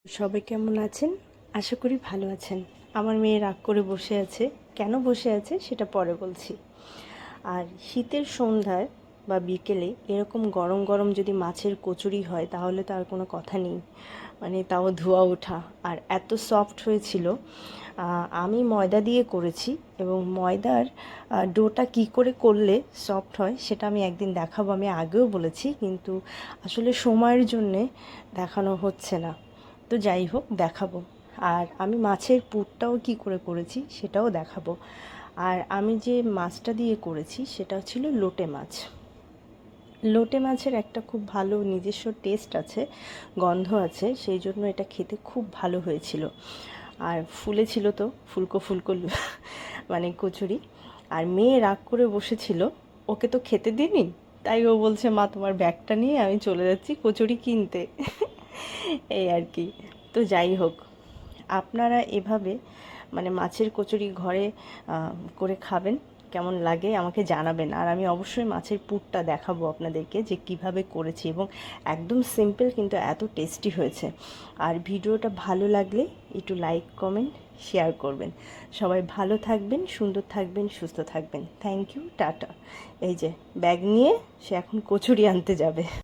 সবাই কেমন আছেন? আশা করি ভালো আছেন। আমার মেয়ে রাগ করে বসে আছে। কেন বসে আছে সেটা পরে বলছি। আর শীতের সন্ধ্যায় বা বিকেলে এরকম গরম গরম যদি মাছের কচুরি হয় তাহলে তো আর কোনো কথা নেই। মানে তাও ধোয়া ওঠা আর এত সফট হয়েছিল। আমি ময়দা দিয়ে করেছি এবং ময়দার ডোটা কী করে করলে সফট হয় সেটা আমি একদিন দেখাবো। আমি আগেও বলেছি, কিন্তু আসলে সময়ের জন্যে দেখানো হচ্ছে না। তো যাই হোক, দেখাবো। আর আমি মাছের পুরটাও কী করে করেছি সেটাও দেখাবো। আর আমি যে মাছটা দিয়ে করেছি সেটা ছিল লোটে মাছ। লোটে মাছের একটা খুব ভালো নিজস্ব টেস্ট আছে, গন্ধ আছে, সেই জন্য এটা খেতে খুব ভালো হয়েছিল। আর ফুলেছিল তো ফুলকো ফুলকো মানে কচুরি। আর মেয়ে রাগ করে বসেছিল, ওকে তো খেতে দিইনি, তাই ও বলছে, মা তোমার ব্যাগটা নিয়ে আমি চলে যাচ্ছি কচুরি কিনতে। এই আর কি। তো যাই হোক, আপনারা এভাবে মানে মাছের কচুরি ঘরে করে খাবেন, কেমন লাগে আমাকে জানাবেন। আর আমি অবশ্যই মাছের পুরটা দেখাবো আপনাদেরকে যে কিভাবে করেছি, এবং একদম সিম্পল কিন্তু এত টেস্টি হয়েছে। আর ভিডিওটা ভালো লাগলে একটু লাইক কমেন্ট শেয়ার করবেন। সবাই ভালো থাকবেন, সুন্দর থাকবেন, সুস্থ থাকবেন। Thank you, tata. এই যে ব্যাগ নিয়ে সে এখন কচুরি আনতে যাবে।